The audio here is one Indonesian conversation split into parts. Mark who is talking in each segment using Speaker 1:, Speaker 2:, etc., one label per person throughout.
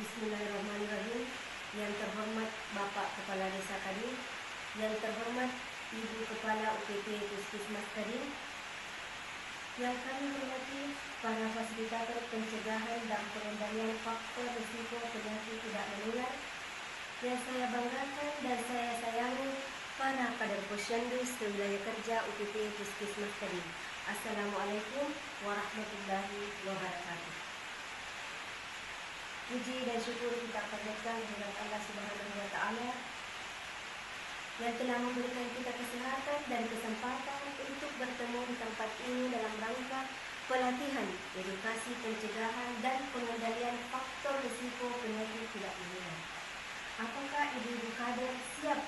Speaker 1: Bismillahirrahmanirrahim. Yang terhormat Bapak Kepala Desa Kadin, yang terhormat Ibu Kepala UPT Puskesmas Kadin, yang kami hormati para fasilitator pencegahan dan pengendalian faktor risiko penyakit tidak menular, yang saya banggakan dan saya sayangi para kader posyandu sewilayah kerja UPT Puskesmas Kadin. Assalamualaikum warahmatullahi wabarakatuh. Puji dan syukur kita panjatkan kepada Allah Subhanahu wa Ta'ala yang telah memberikan kita kesehatan dan kesempatan untuk bertemu di tempat ini dalam rangka pelatihan edukasi pencegahan dan pengendalian faktor risiko penyakit tidak menular. Apakah ibu-ibu kader siap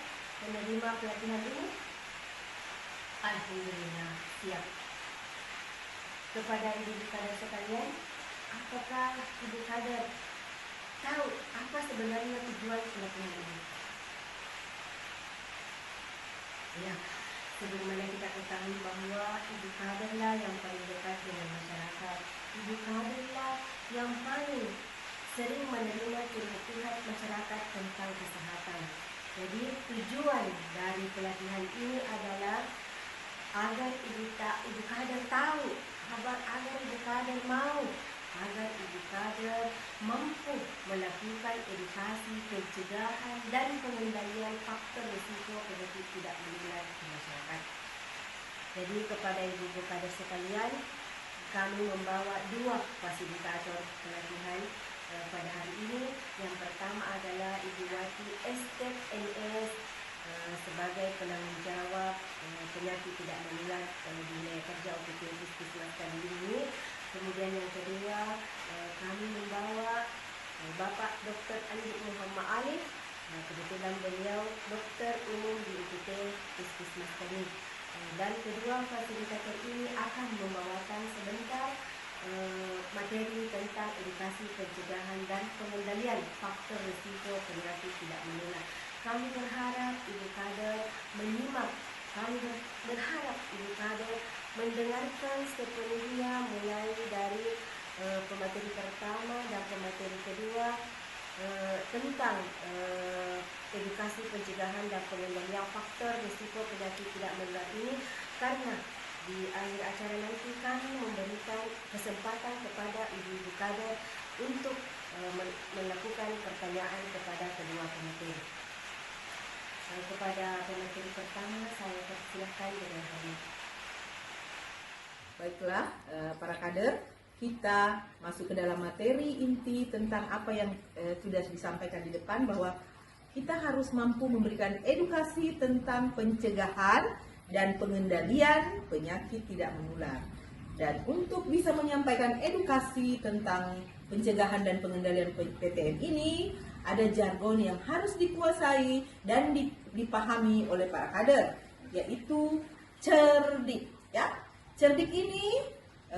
Speaker 1: menerima pelatihan ini? Alhamdulillah siap. Kepada ibu-ibu kader sekalian, apakah ibu kader tahu apa sebenarnya tujuan pelatihan ini? Ya, sebagaimana kita ketahui bahwa ibu kaderlah yang paling dekat dengan masyarakat. Ibu kaderlah yang paling sering menerima curhat masyarakat tentang kesehatan. Jadi tujuan dari pelatihan ini adalah agar ibu kader tahu, agar ibu kader mau, agar ibu kader mampu melakukan edukasi pencegahan dan pengendalian faktor risiko penyakit tidak menular di masyarakat. Jadi kepada ibu kader sekalian, kami membawa dua fasilitator pelatihan pada hari ini. Yang pertama adalah Ibu Wati Estet NS sebagai penanggung jawab penyakit tidak menular di wilayah kerja UPT Puskesmas Kadin ini. Kemudian yang kedua, kami membawa Bapak Dr. Andi Muhammad Alif. Kebetulan beliau dokter umum di UPT Puskesmas Kadin. Dan kedua fasilitator ini akan membawakan sebentar materi tentang edukasi pencegahan dan pengendalian faktor risiko penyakit tidak menular. Kami berharap ibu kader menyimak, kami berharap ibu kader mendengarkan sepenuhnya mulai dari pemateri pertama dan pemateri kedua tentang edukasi pencegahan dan pengendalian faktor risiko penyakit tidak menular ini, karena di akhir acara nanti kami memberikan kesempatan kepada ibu-ibu kader untuk melakukan pertanyaan kepada kedua pemateri. Kepada pemateri pertama saya persilahkan dengan kami.
Speaker 2: Baiklah, para kader, kita masuk ke dalam materi inti tentang apa yang sudah disampaikan di depan, bahwa kita harus mampu memberikan edukasi tentang pencegahan dan pengendalian penyakit tidak menular. Dan untuk bisa menyampaikan edukasi tentang pencegahan dan pengendalian PTM ini, ada jargon yang harus dikuasai dan dipahami oleh para kader, yaitu cerdik. Ya, cerdik ini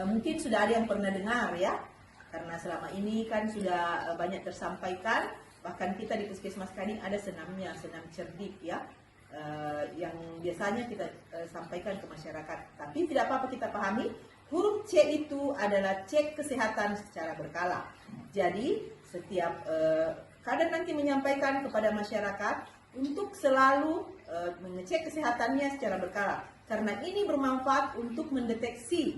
Speaker 2: mungkin sudah ada yang pernah dengar ya, karena selama ini kan sudah banyak tersampaikan. Bahkan kita di Puskesmas Kadin ada senamnya, senam cerdik ya, yang biasanya kita sampaikan ke masyarakat. Tapi tidak apa-apa kita pahami, huruf C itu adalah cek kesehatan secara berkala. Jadi setiap kader nanti menyampaikan kepada masyarakat untuk selalu mengecek kesehatannya secara berkala, karena ini bermanfaat untuk mendeteksi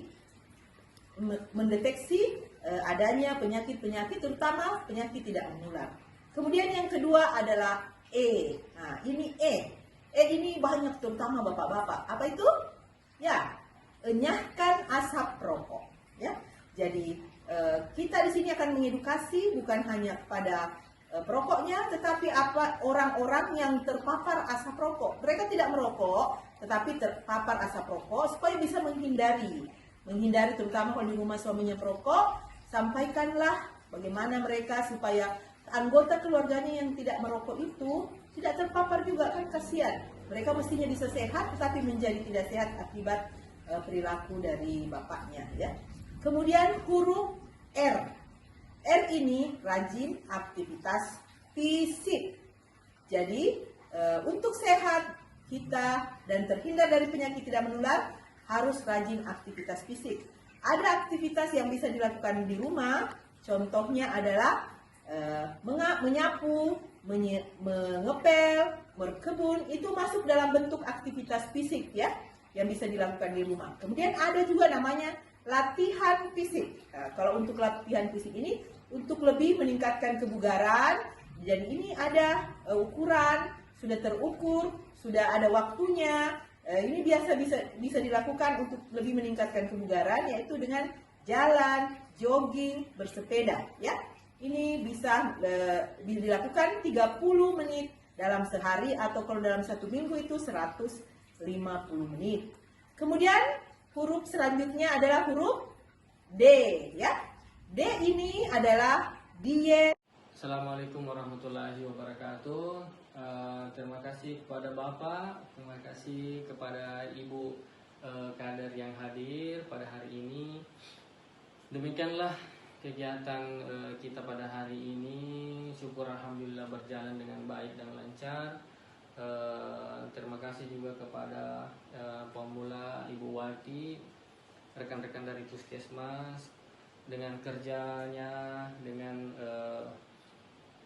Speaker 2: adanya penyakit-penyakit, terutama penyakit tidak menular. Kemudian yang kedua adalah E. Nah, ini E. E ini banyak terutama bapak-bapak. Apa itu? Ya, enyahkan asap rokok. Ya, jadi kita di sini akan mengedukasi bukan hanya pada perokoknya, tetapi apa orang-orang yang terpapar asap rokok. Mereka tidak merokok, tetapi terpapar asap rokok supaya bisa menghindari terutama kalau di rumah suaminya perokok. Sampaikanlah bagaimana mereka supaya anggota keluarganya yang tidak merokok itu tidak terpapar juga, kan kasihan. Mereka mestinya bisa sehat tetapi menjadi tidak sehat akibat perilaku dari bapaknya ya. Kemudian huruf R. R ini rajin aktivitas fisik. Jadi untuk sehat kita dan terhindar dari penyakit tidak menular harus rajin aktivitas fisik. Ada aktivitas yang bisa dilakukan di rumah, contohnya adalah menyapu, mengepel, berkebun, itu masuk dalam bentuk aktivitas fisik ya, yang bisa dilakukan di rumah. Kemudian ada juga namanya latihan fisik. Nah, kalau untuk latihan fisik ini untuk lebih meningkatkan kebugaran, jadi ini ada ukuran, sudah terukur, sudah ada waktunya. Ini bisa dilakukan untuk lebih meningkatkan kebugaran, yaitu dengan jalan, jogging, bersepeda ya. Ini bisa dilakukan 30 menit dalam sehari, atau kalau dalam satu minggu itu 150 menit. Kemudian huruf selanjutnya adalah huruf D ya. D ini adalah diet.
Speaker 3: Assalamualaikum warahmatullahi wabarakatuh. Terima kasih kepada Bapak, terima kasih kepada Ibu kader yang hadir pada hari ini. Demikianlah kegiatan kita pada hari ini. Syukur alhamdulillah berjalan dengan baik dan lancar. Terima kasih juga kepada pemula Ibu Wati, rekan-rekan dari Puskesmas, dengan kerjanya, dengan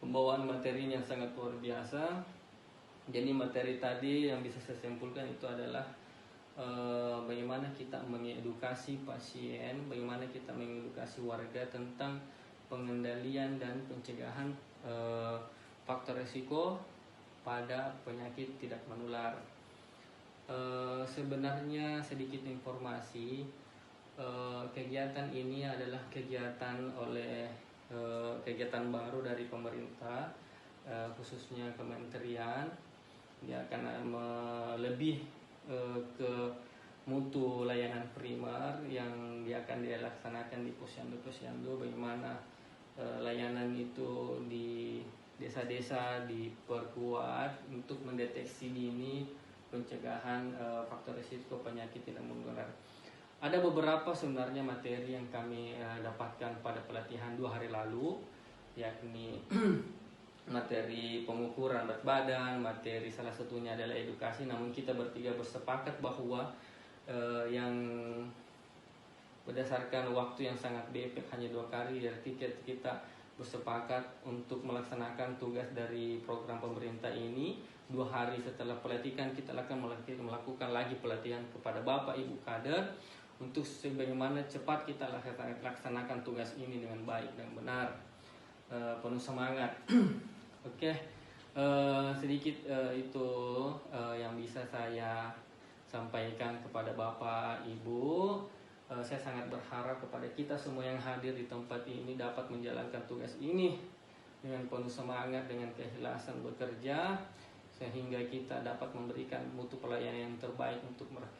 Speaker 3: pembawaan materi yang sangat luar biasa. Jadi materi tadi yang bisa saya simpulkan itu adalah bagaimana kita mengedukasi pasien, bagaimana kita mengedukasi warga tentang pengendalian dan pencegahan faktor risiko pada penyakit tidak menular. Sebenarnya sedikit informasi, kegiatan ini adalah kegiatan baru dari pemerintah, khususnya kementerian. Dia akan lebih ke mutu layanan primer yang dia akan dilaksanakan di posyandu, bagaimana layanan itu di desa-desa diperkuat untuk mendeteksi dini pencegahan faktor risiko penyakit tidak menular. Ada beberapa sebenarnya materi yang kami dapatkan pada pelatihan 2 hari lalu, yakni materi pengukuran berat badan, materi salah satunya adalah edukasi. Namun kita bertiga bersepakat bahwa yang berdasarkan waktu yang sangat mepet, hanya 2 kali, berarti kita bersepakat untuk melaksanakan tugas dari program pemerintah ini. 2 hari setelah pelatihan kita akan melakukan lagi pelatihan kepada Bapak Ibu kader untuk sebagaimana cepat kita laksanakan tugas ini dengan baik dan benar, penuh semangat. Oke, sedikit itu yang bisa saya sampaikan kepada Bapak Ibu. Saya sangat berharap kepada kita semua yang hadir di tempat ini dapat menjalankan tugas ini dengan penuh semangat, dengan keikhlasan bekerja, sehingga kita dapat memberikan mutu pelayanan yang terbaik untuk mereka.